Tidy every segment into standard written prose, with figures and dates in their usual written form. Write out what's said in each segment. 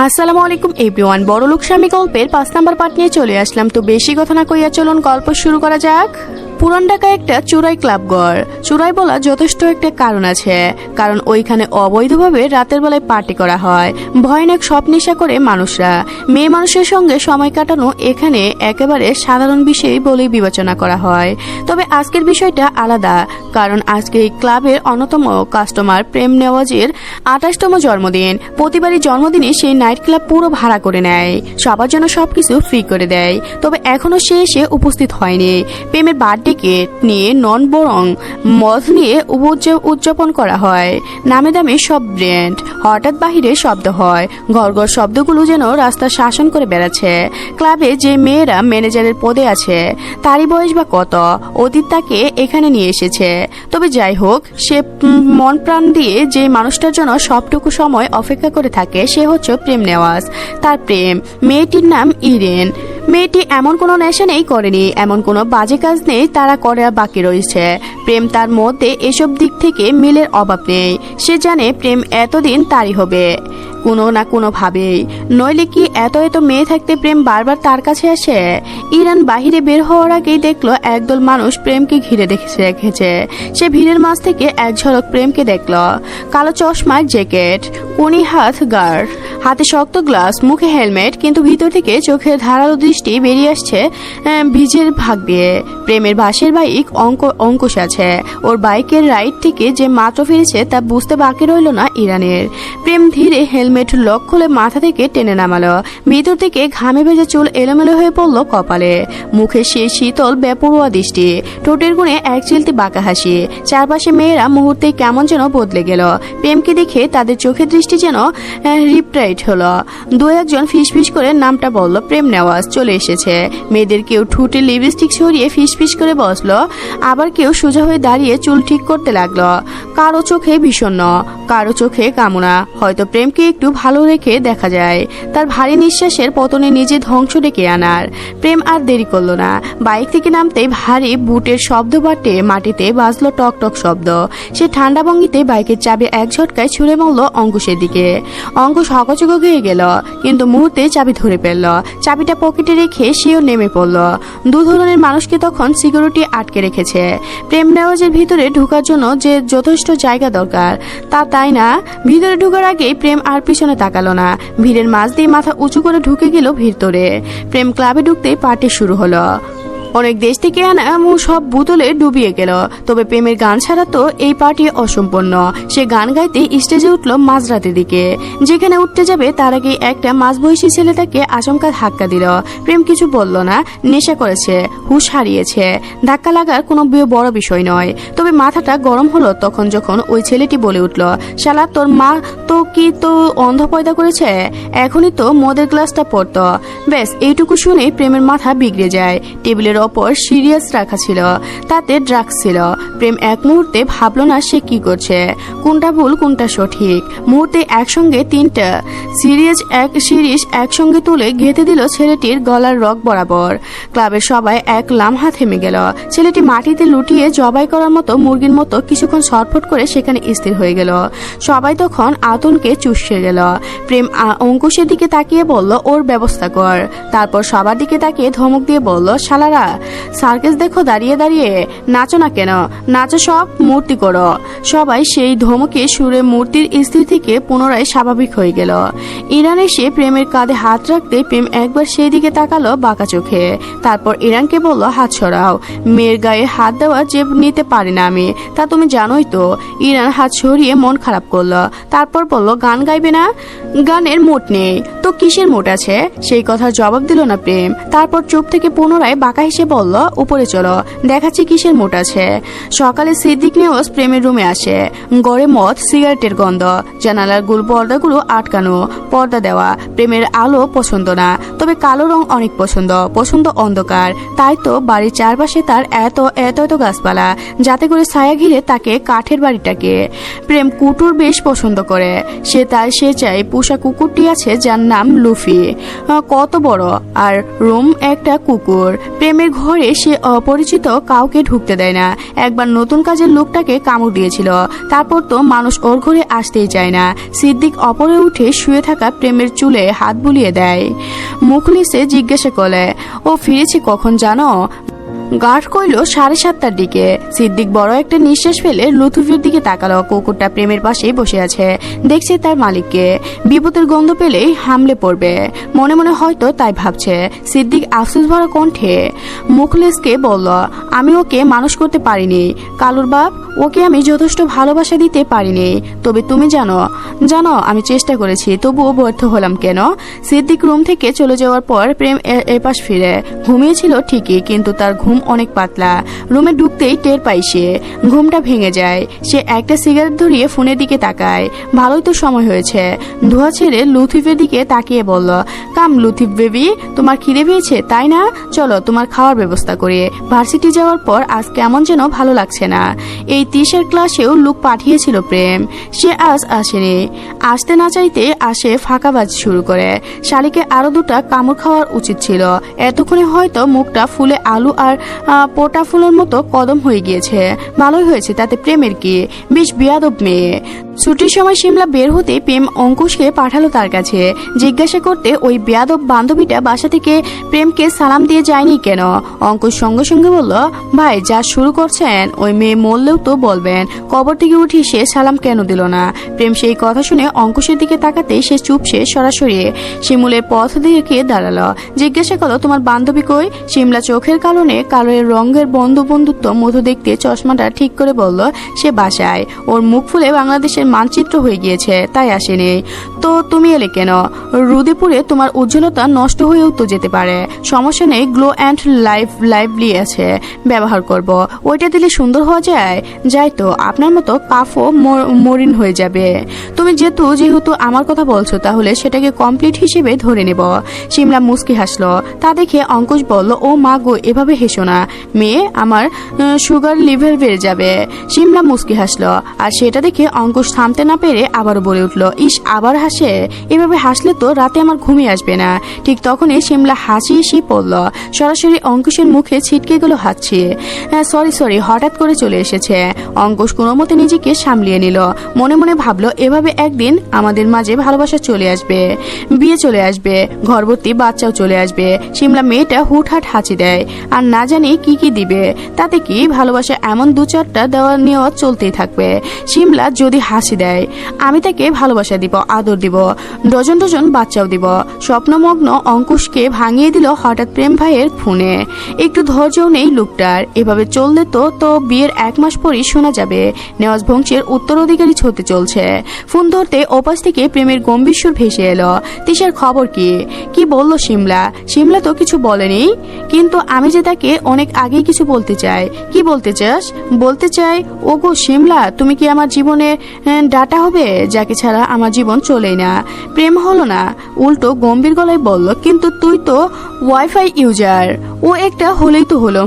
আসসালামু আলাইকুম এভরিওয়ান, বড়লোক স্বামী গল্পের 5 নাম্বার পার্ট নিয়ে চলে আসলাম। তো বেশি কথা না কইয়া চলুন গল্প শুরু করা যাক। পুরান ঢাকায় একটা চুরাই ক্লাবঘর। চুরাই বলা যথেষ্ট একটা কারণ আছে, কারণ ওইখানে অবৈধভাবে রাতের বেলায় পার্টি করা হয়। ভয়ানক সব নেশা করে মানুষরা। মেয়ে মানুষের সঙ্গে সময় কাটানো এখানে একেবারে সাধারণ বিষয় বলেই বিবেচনা করা হয়। তবে আজকের বিষয়টা আলাদা, কারণ আজকে এই ক্লাবের অন্যতম কাস্টমার প্রেম নেওয়াজের 28তম জন্মদিন। প্রতিবারই জন্মদিনে সেই নাইট ক্লাব পুরো ভাড়া করে নেয়, সবার জন্য সবকিছু ফ্রি করে দেয়। তবে এখনো সে এসে উপস্থিত হয়নি। প্রেমের বার্থডে কেক নিয়ে নন, বরং মদ নিয়ে উদযাপন করা হয়। নামে দামে সব ব্র্যান্ড। হঠাৎ বাহিরে শব্দ হয়, ঘর ঘর শব্দগুলো যেন রাস্তা শাসন করে বেড়াচ্ছে। ক্লাবে যে মেয়েরা ম্যানেজারের পদে আছে, তারই বয়স বা কত, অতীত তাকে এখানে নিয়ে এসেছে। তবে যাই হোক, সে মন প্রাণ দিয়ে যে মানুষটার জন্য সবটুকু সময় অপেক্ষা করে থাকে সে হচ্ছে প্রেম নেওয়াজ। তার প্রেম মেয়েটির নাম ইরেন। মেয়েটি এমন কোনো নেশা নেই করেনি, এমন কোনো বাজে কাজ নেই তারা করা বাকি রয়েছে। প্রেম তার মধ্যে এসব দিক থেকে মিলের অভাব নেই। সে জানে প্রেম এতদিন তারই হবে কোনো না কোনো ভাবেই, নইলে কি এত এত মেয়ে থাকতে প্রেম বারবার তার কাছে আসে। ইরান বাহিরে বের হওয়ার আগেই দেখলো একদল মানুষ প্রেমকে ঘিরে রেখেছে। সে ভিড়ের মাঝ থেকে এক ঝলক প্রেমকে দেখলো। কালো চশমার জ্যাকেট, কোনি হাত গার্ড, হাতে শক্ত গ্লাস, মুখে হেলমেট, কিন্তু ভিতর থেকে চোখের ধারালো দৃষ্টি বেরিয়ে আসছে ভিজের ভাগ দিয়ে। প্রেমের বাসের বাইক অঙ্কুশ আছে। ওর বাইকের রাইড থেকে যে মাত্র ফিরেছে তা বুঝতে বাকি রইল না ইরানের। প্রেম ধীরে হেলমেট লক খুলে মাথা থেকে টেনে নামালো। ভিতর থেকে ঘামে ভেজা চুল এলোমেলো হয়ে পড়লো কপালে। মুখে সেই শীতল বেপরোয়া দৃষ্টি, ঠোঁটের কোণে এক চিলতি বাঁকা হাসি। চারপাশে মেয়েরা মুহূর্তে কেমন যেন বদলে গেল। প্রেমকে দেখে তাদের চোখের দৃষ্টি যেন রিপ্রাইট হলো। দু একজন ফিসফিস করে নামটা বলল। প্রেম নেওয়াজ চলে এসেছে। মেয়েদের কেউ ঠোঁটে লিপস্টিক সরিয়ে ফিসফিস করে বসলো, আবার কেউ সোজা হয়ে দাঁড়িয়ে চুল ঠিক করতে লাগলো। কারো চোখে বিষণ্ণ, কারো চোখে কামনা। হয়তো প্রেমকে একটু ভালো রেখে দেখা যায় তার ভারী নিঃশ্বাসের পতনে নিজে ধ্বংস ডেকে আনার। প্রেম আর দেরি করলো না। বাইক থেকে নামতে ভারী বুটের শব্দ বাটে মাটিতে বাজলো টক টক শব্দ। সে ঠান্ডা ভঙ্গিতে বাইকের চাবি এক ঝটকায় ছুঁড়ে মারল অঙ্কুশের দিকে। অঙ্কুশ হকচক হয়ে গেল, কিন্তু মুহূর্তে চাবি ধরে ফেলল। চাবিটা পকেটে রেখে সেও নেমে পড়ল। দু ধরনের মানুষকে তখন সিকিউরিটি আটকে রেখেছে। প্রেম নেওয়াজের ভিতরে ঢুকার জন্য যে যথেষ্ট জায়গা দরকার তাই না। ভিতরে ঢুকার আগেই প্রেম আর পিছনে তাকালো না। ভিড়ের মাঝ দিয়ে মাথা উঁচু করে ঢুকে গেল ভিতরে। প্রেম ক্লাবে ঢুকতেই পার্টি শুরু হলো। অনেক দেশ থেকে আনা সব বোতলে ডুবিয়ে গেল। তবে প্রেমের গান ছাড়া তো এই পার্টি অসম্পূর্ণ। সে গান গাইতে স্টেজে উঠল মাঝরাতের দিকে। যেখানে উঠতে যাবে তার আগে একটা মাঝবয়সী ছেলে তাকে আচমকা ধাক্কা দিল। প্রেম কিছু বলল না। নেশা করেছে, হুঁশ হারিয়েছে। ধাক্কা লাগার কোনো বড় বিষয় নয়। তবে মাথাটা গরম হলো যখন ওই ছেলেটি বলে উঠল, শালা তোর মা তো কি তো অন্ধ পয়দা করেছে? এখনই তো মদের গ্লাসটা পড়তো। ব্যাস এইটুকু শুনে প্রেমের মাথা বিগড়ে যায়। টেবিলের ওপর সিরিয়াস রাখা ছিল, তাতে ড্রাগস ছিল। প্রেম এক মুহূর্তে ভাবলো না সে কি করছে, কোনটা ভুল কোনটা সঠিক। মুহূর্তে একসঙ্গে তিনটা সিরিজ একসঙ্গে তুলে গেঁথে দিল ছেলেটির গলার রগ বরাবর। ক্লাবের সবাই এক লামহা থেমে গেল। ছেলেটি মাটিতে লুটিয়ে জবাই করার মতো মুরগির মতো কিছুক্ষণ ছটফট করে সেখানে স্থির হয়ে গেল। সবাই তখন আতঙ্কে চুষে গেল। প্রেম অঙ্কুশের দিকে তাকিয়ে বলল, ওর ব্যবস্থা কর। তারপর সবার দিকে তাকিয়ে ধমক দিয়ে বলল, শালারা সার্কাস দেখো দাঁড়িয়ে দাঁড়িয়ে, নাচো না কেন? নাচো সব, মূর্তি করো। সবাই সেই ধমকে সুরে মূর্তির স্থির থেকে পুনরায় স্বাভাবিক হয়ে গেল। ইরান এসে প্রেমের কাঁধে হাত রাখতে প্রেম একবার সেই দিকে তাকালো বাঁকা চোখে। তারপর ইরানকে বলল, হাত সরাও। মেয়ের গায়ে হাত দেওয়া যে নিতে পারি না আমি, তা তুমি জানোই তো। ইরান হাত সরিয়ে মন খারাপ করলো। তারপর বলল, গান গাইবে না? গানের মোট নেই তো কিসের মোট আছে? সেই কথার জবাব দিল না প্রেম। তারপর চুপ থেকে পুনরায় বাঁকা হেসে বলল, উপরে চলো, দেখাচ্ছি কিসের মোট আছে। সকালে সিদ্দিক নেওয়াজ প্রেমের রুমে আসে। গড়ে মদ, সিগারেটের গন্ধ। জানালার পর্দাগুলো আটকানো, পর্দা দেওয়া। প্রেমের আলো পছন্দ না, তবে কালো রং অনেক পছন্দ অন্ধকার। তাই তো বাড়ির চারপাশে তার এত গাছপালা, যাতে করে ছায়া ঘিরে তাকে কাঠের বাড়িটাকে। প্রেম কুকুর বেশ পছন্দ করে। সে চায় পোষা কুকুরটি আছে যার নাম নাম লুফি, কত বড়, আর রুম একটা কুকুর। প্রেমের ঘরে সে অপরিচিত কাউকে ঢুকতে দেয় না। একবার নতুন কাজের লোকটাকে কামড় দিয়েছিল, তারপর তো মানুষ ওর ঘরে আসতেই চায় না। সিদ্দিক অপরে উঠে শুয়ে থাকা প্রেমের চুলে হাত বুলিয়ে দেয়। মুখলিসে জিজ্ঞাসা করে, ও ফিরেছে কখন জানো? গার্ড কইল 7:30টার দিকে। সিদ্দিক বড় একটা নিঃশ্বাস ফেলে লুতুফের দিকে তাকালো। কুকুরটা প্রেমের পাশেই বসে আছে, দেখছে তার মালিককে। বিপদের গন্ধ পেলেই হামলে পড়বে, মনে মনে হয়তো তাই ভাবছে। সিদ্দিক আফসোস ভরা কণ্ঠে মুখলেসকে বলল, আমি ওকে মানুষ করতে পারিনি কালুর বাপ, ওকে আমি যথেষ্ট ভালোবাসা দিতে পারিনি। তবে তুমি জানো আমি চেষ্টা করেছি, তবুও ব্যর্থ হলাম কেন? সিদ্দিক রুম থেকে চলে যাওয়ার পর প্রেম এপাশ ফিরে ঘুমিয়েছিল ঠিকই, কিন্তু তার ঘুম অনেক পাতলা। রুমে ঢুকতেই টের পাই সে ঘুমটা ভেঙে যায়। সে একটা সিগারেট ধরিয়ে ফোনের দিকে তাকায়। ভালোই তো সময় হয়েছে। ধোয়া ছেড়ে লুথিফের দিকে তাকিয়ে বলল, কাম লুথিফ বেবি, তোমার খিদে পেয়েছে তাই না? চলো তোমার খাওয়ার ব্যবস্থা করি। ভার্সিটি যাওয়ার পর আজ কেমন যেন ভালো লাগছে না। এই 30-এর ক্লাসেও লোক পাঠিয়েছিল প্রেম, সে আজ আসেনি। আসতে না চাইতে আসে ফাঁকাবাজ শুরু করে। শালিকে আরো 2টা কামড় খাওয়ার উচিত ছিল। এতক্ষণে হয়তো মুখটা ফুলে আলু আর পোটা ফুলের মতো কদম হয়ে গিয়েছে। ভালোই হয়েছে, তাতে প্রেমের কি? বেশ বেয়াদব মেয়ে। ছুটির সময় সিমলা বের হতে প্রেম অঙ্কুশকে পাঠালো তার কাছে, জিজ্ঞাসা করতে ওই বেয়াদব বান্ধবীটা বাসা থেকে প্রেমকে সালাম দিয়ে যায়নি কেন। অঙ্কুশ সঙ্গে সঙ্গে বলল, ভাই যা শুরু করছেন, ওই মেয়ে মরলেও তো বলবেন, কবর থেকে উঠি সে সালাম কেন দিল না? প্রেম সেই কথা শুনে অঙ্কুশের দিকে তাকাতেই সে চুপসে সরাসরি শিমুলের পথ দিকে দাঁড়ালো। জিজ্ঞাসা করলো, তোমার বান্ধবী কই? সিমলা চোখের কারণে কালোর রঙের বন্ধুত্ব মধু দেখতে চশমাটা ঠিক করে বলল, সে বাসায়। ওর মুখ ফুলে বাংলাদেশের মানচিত্র হয়ে গিয়েছে, তাই আসেনি। তো তুমি এলে কেন? রুদেপুরে তোমার উজ্জ্বলতা নষ্ট হয়েও তো যেতে পারে। সমস্যা নেই, গ্লো অ্যান্ড লাইভলি আছে, ব্যবহার করব। ওইটা দিলে সুন্দর হওয়া যায়। যাই তো, আপনার মতো কাফও মরিন হয়ে যাবে। তুমি যেহেতু আমার কথা বলছো, তাহলে সেটাকে কমপ্লিট হিসেবে ধরে নেব। সিমলা মুস্কি হাসলো। তা দেখে অঙ্কুশ বলল, ও মা গো, এভাবে হেসো না মেয়ে, আমার সুগার লিভার বেড়ে যাবে। সিমলা মুস্কি হাসলো, আর সেটা দেখে অঙ্কুশ থামতে না পেরে আবারও বলে উঠল, ইস, আবার হাসে? এভাবে হাসলে তো রাতে আমার ঘুমই আসবে না। ঠিক তখনই সিমলা হাসি এসে পড়ল। সরাসরি অঙ্কুশের মুখে ছিটকে গেল হাসি। সরি, হঠাৎ করে চলে এসেছে। অঙ্কুশ কোনো মতে নিজেকে সামলিয়ে নিল। মনে মনে ভাবলো, এভাবে একদিন আমাদের মাঝে ভালোবাসা চলে আসবে, বিয়ে চলে আসবে, ঘরভর্তি বাচ্চাও চলে আসবে। সিমলা মেয়েটা হুটহাট হাঁচি দেয়, আর না জানি কি দিবে। তাতে কি, ভালোবাসা এমন 2-4টা দেওয়া নেওয়া চলতেই থাকবে। সিমলা যদি হাসি দেয়, আমি তাকে ভালোবাসা দিব, আদর দিব, ডজন বাচ্চাও দিব। স্বপ্নমগ্ন অঙ্কুশকে ভাঙিয়ে দিল হঠাৎ প্রেম ভাইয়ের ফোনে। একটু ধৈর্যও নেই লোকটার। এভাবে চললে তো বিয়ের 1 মাস পরই শোনা যাবে নেওয়াজ বংশের উত্তরাধিকারী হতে চলছে। ফোন ধরতে ওপাশ থেকে প্রেমের গম্ভীর সুর ভেসে এলো, তিশার খবর কি বলল সিমলা তো কিছু বলেনি, কিন্তু আমি যে তাকে অনেক আগেই কিছু বলতে চাই। কি বলতে চাস? বলতে চাই, ওগো সিমলা, তুমি কি আমার জীবনে ডাটা হবে, যাকে ছাড়া আমার জীবন চলেই না? প্রেম হলো না, উল্টো গম্ভীর গলায় বলল, কিন্তু তুই তো ওয়াইফাই ইউজার। ও একটা হলেই তো হলো।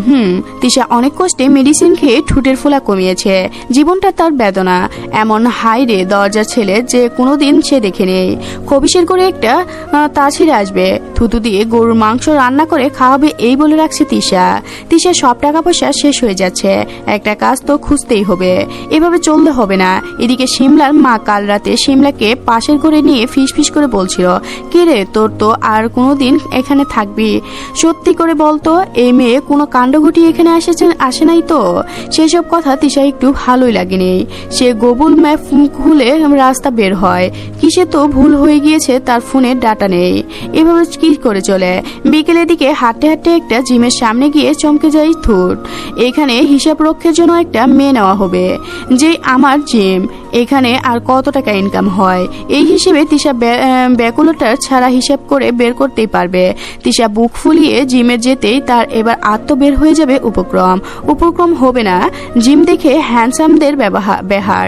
তিশা অনেক কষ্টে মেডিসিন খেয়ে ঠোঁটের ফোলা কমিয়েছে। জীবনটা তার বেদনা। এমন হাই রে দরজার ছেলে যে কোনোদিন সে দেখে নেই। খবিসের করে একটা তা ছিঁড়ে আসবে, থুতু দিয়ে গরুর মাংস রান্না করে খাওয়াবে, এই বলে রাখছে তিশা সব টাকা পয়সা শেষ হয়ে যাচ্ছে, একটা কাজ তো খুঁজতেই হবে। এভাবে চলতে হবে না। এদিকে সিমলার মা কাল রাতে সিমলাকে পাশের করে নিয়ে ফিস করে বলছিল, কে রে, তোর তো আর কোনোদিন এখানে থাকবি? সত্যি করে বলতো, এই মেয়ে কোনো কাণ্ড ঘটিয়ে এখানে আসে নাই তো? সেসব কথা তিশা একটু ভালোই লাগেনি। সে গুগল ম্যাপ খুলে রাস্তা বের হয়। কিসে তো ভুল হয়ে গিয়েছে, তার ফোনের ডাটা নেই। এভাবে কি করে চলে? বিকেলের দিকে হাঁটতে একটা জিমের সামনে গিয়ে চমকে যায় থুট। এখানে হিসাব রক্ষের জন্য একটা মেয়ে নেওয়া হবে, যে আমার জিম। এখানে আর কত টাকা ইনকাম হয়, এই হিসেবে তিশা ব্যাকুলতার ছাড়া হিসাব করে বের করতেই পারবে। তিশা বুক ফুলিয়ে জিমে যেতে আসতেই তার এবার বের হয়ে যাবে উপক্রম হবে না। জিম দেখে হ্যান্ডসামদের বেহার,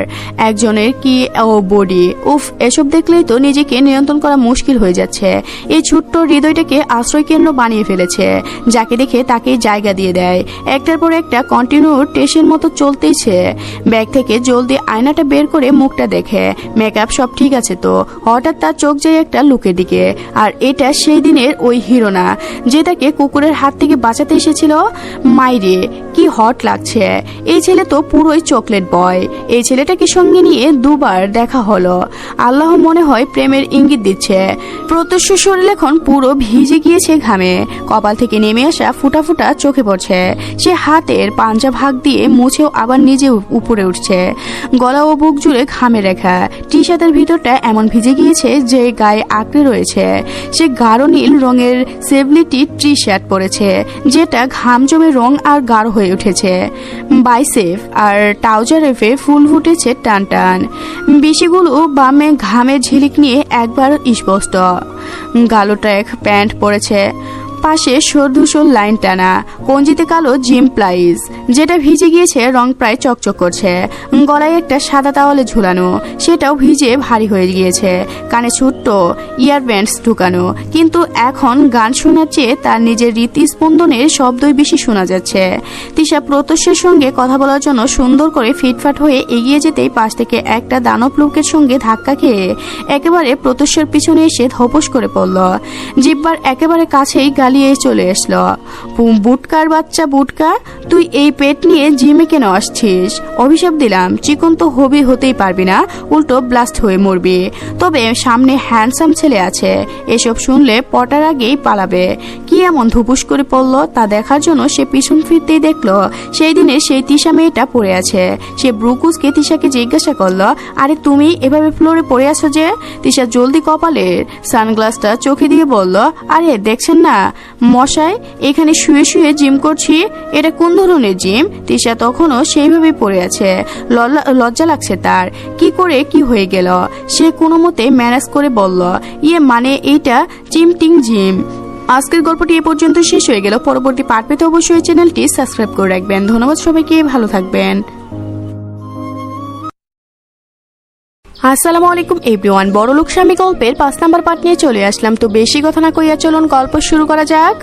একজনের কি ও বডি, উফ, এসব দেখলেই তো নিজেকে নিয়ন্ত্রণ করা মুশকিল হয়ে যাচ্ছে। এই ছোট্ট হৃদয়টাকে আশ্রয় কেন্দ্র বানিয়ে ফেলেছে, যাকে দেখে তাকেই জায়গা দিয়ে দেয়। একটার পর একটা কন্টিনিউ টেস্টের মতো চলতেইছে। ব্যাগ থেকে জলদি আয়নাটা বের করে মুখটা দেখে, মেকআপ সব ঠিক আছে তো। হঠাৎ তার চোখ যায় একটা লুকের দিকে, আর এটা সেই দিনের ওই হিরো না যে তাকে কুকুরের হাত থেকে বাঁচাতে এসেছিল। মাইরে, কি হট লাগছে! এই ছেলে তো পুরোই চকলেট বয়। এই ছেলেটাকে সঙ্গে নিয়ে দুবার দেখা হলো। আল্লাহ মনে হয় প্রেমের ইঙ্গিত দিচ্ছে। প্রত্যুষ শরীর এখন পুরো ভিজে গিয়েছে ঘামে, কপাল থেকে নেমে আসা ফুটা ফুটা চোখে পড়ছে। সে হাতের পাঞ্জা ভাগ দিয়ে মুছেও আবার নিজে উপরে উঠছে। গলা ও বুক জুড়ে ঘামে রেখা, টি শার্টের ভিতরটা এমন ভিজে গিয়েছে যে গায়ে আঁকড়ে রয়েছে। সে গাঢ় নীল রঙের সেভলিটি টি শার্ট পরেছে, যেটা ঘাম জমে রং আর গাঢ় হয়ে উঠেছে। বাইসেপ আর ট্রাউজারেফে ফুল ফুটেছে টান টান, বেশিগুলো বামে ঘামের ঝিলিক নিয়ে একবার স্পষ্ট। গালো ট্র্যাক প্যান্ট পরেছে, পাশে সরধূসর লাইন টানা, কঞ্জিতে কালো জিম প্লাইজ, যেটা ভিজে গিয়েছে, রং প্রায় চকচক করছে। গলায় একটা সাদা তাওয়ালে ঝুলানো, সেটাও ভিজে ভারী হয়ে গিয়েছে। কানে ছোট্ট ইয়ারব্যান্ডস ঢুকানো, কিন্তু এখন গান শোনার চেয়ে তার নিজের হৃৎস্পন্দনের শব্দই বেশি শোনা যাচ্ছে। তিশা প্রত্যুষের সঙ্গে কথা বলার জন্য সুন্দর করে ফিটফাট হয়ে এগিয়ে যেতেই পাশ থেকে একটা দানব লোকের সঙ্গে ধাক্কা খেয়ে একেবারে প্রত্যুষের পিছনে এসে ধপস করে পড়ল। জিব্বার একেবারে কাছেই গালিয়ে চলে আসলো। বুটকার বাচ্চা বুটকা, তুই এই পেট নিয়ে জিমে কেন আসছিস? অভিশাপ দিলাম, চিকন তো হতেই পারবি না, উল্টো ব্লাস্ট হয়ে মরবি। তবে সামনে হ্যান্ডসাম ছেলে আছে, এসব শুনলে পটার আগেই পালাবে। কি এমন ধুপুস করে পড়লো তা দেখার জন্য সে পিছন ফিরতেই দেখলো সেই দিনে সেই তিশা মেয়েটা পড়ে আছে। সে ব্রুকুসকে তিশাকে জিজ্ঞাসা করলো, আরে তুমি এভাবে ফ্লোরে পড়ে আছো যে? তিশা জলদি কপালের সানগ্লাসটা চোখে দিয়ে বলল, আরে দেখছেন না মশাই, এখানে শুয়ে শুয়ে জিম করছি। এটা কোন ধরনের জিম? তিশা তখনও সেইভাবে পড়ে আছে। লজ্জা লাগছে তার। কি করে কি হয়ে গেল? সে কোনো মতে ম্যানেজ করে বলল, মানে এইটা চিমটিং জিম। আজকের গল্পটি এ পর্যন্ত শেষ হয়ে গেল। পরবর্তী পার্ট পেতে অবশ্যই চ্যানেলটি সাবস্ক্রাইব করে রাখবেন। ধন্যবাদ সবাইকে, ভালো থাকবেন। আসসালামু আলাইকুম এভরিওয়ান, বড়লোক স্বামী গল্পের 5 নাম্বার পার্ট নিয়ে চলে আসলাম। তো বেশি কথা না কইয়া চলুন গল্প শুরু করা যাক।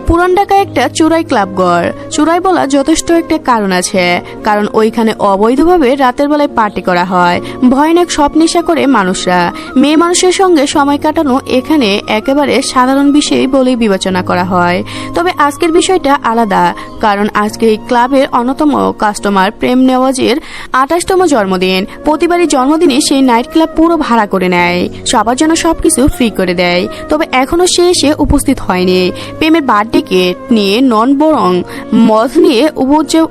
পুরান ঢাকায় একটা চোরাই ক্লাবঘর। চোরাই বলা যথেষ্ট একটা কারণ আছে, কারণ ওইখানে অবৈধভাবে রাতের বেলায় পার্টি করা হয়। ভয়ানক সব নেশা করে মানুষরা। মেয়ে মানুষের সঙ্গে সময় কাটানো এখানে একেবারে সাধারণ বিষয় বলেই বিবেচনা করা হয়। তবে আজকের বিষয়টা আলাদা, কারণ আজকে এই ক্লাবের অন্যতম কাস্টমার প্রেম নেওয়াজের 28তম জন্মদিন। প্রতিবারই জন্মদিনে সেই নাইট ক্লাব পুরো ভাড়া করে নেয়, সবার জন্য সবকিছু ফ্রি করে দেয়। তবে এখনো সে এসে উপস্থিত হয়নি। প্রেমের টিকিট নিয়ে নন, বরং মদ নিয়ে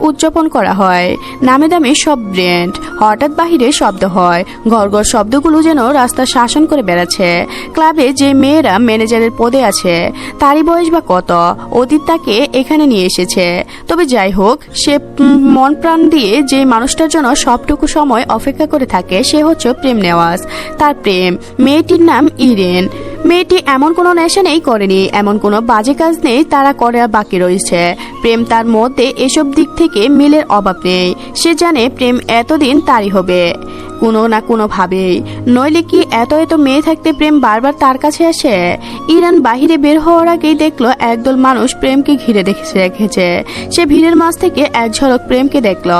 উদযাপন করা হয়। নামে দামে সব ব্র্যান্ড। হঠাৎ বাহিরে শব্দ হয়, ঘর ঘর শব্দগুলো যেন রাস্তা শাসন করে বেড়াচ্ছে। ক্লাবে যে মেয়েরা ম্যানেজারের পদে আছে তারই বয়স বা কত, অতীত তাকে এখানে নিয়ে এসেছে। তবে যাই হোক, সে মন প্রাণ দিয়ে যে মানুষটার জন্য সবটুকু সময় অপেক্ষা করে থাকে সে হচ্ছে প্রেম নেওয়াজ। তার প্রেম, মেয়েটির নাম ইরেন। মেয়েটি এমন কোনো নেশা নেই করেনি, এমন কোনো বাজে কাজ নেই তারা করে বাকি রয়েছে। প্রেম তার মধ্যে এসব দিক থেকে মিলের অভাব নেই। সে জানে প্রেম এতদিন তারই হবে কোনো না কোনো ভাবেই, নইলে কি এত মেয়ে থাকতে প্রেম বারবার তার কাছে আসে? ইরান বাহিরে বের হওয়ার আগেই দেখলো একদল মানুষ প্রেমকে ঘিরে রেখেছে। সে ভিড়ের মাঝ থেকে এক ঝলক প্রেমকে দেখলো।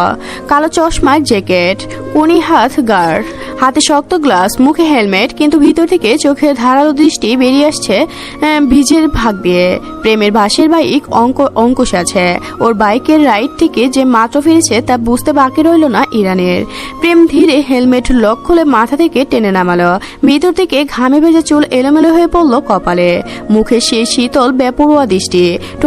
কালো চশমার জ্যাকেট, কোনি হাত গার্ড, হাতে শক্ত গ্লাস, মুখে হেলমেট, কিন্তু ভিতর থেকে চোখের ধারালো দৃষ্টি বেরিয়ে আসছে ভিজের ভাগ দিয়ে। প্রেমের বাসের বাইক অঙ্কুশ আছে। ওর বাইকের রাইড থেকে যে মাত্র ফিরেছে তা বুঝতে বাকি রইল না ইরানের। প্রেম ধীরে হেলমেট লক খুলে মাথা থেকে টেনে নামালো। ভিতর থেকে ঘামে ভেজা চুল এলোমেলো হয়ে পড়লো কপালে। মুখে সে শীতল বেপরোয়া দৃষ্টি।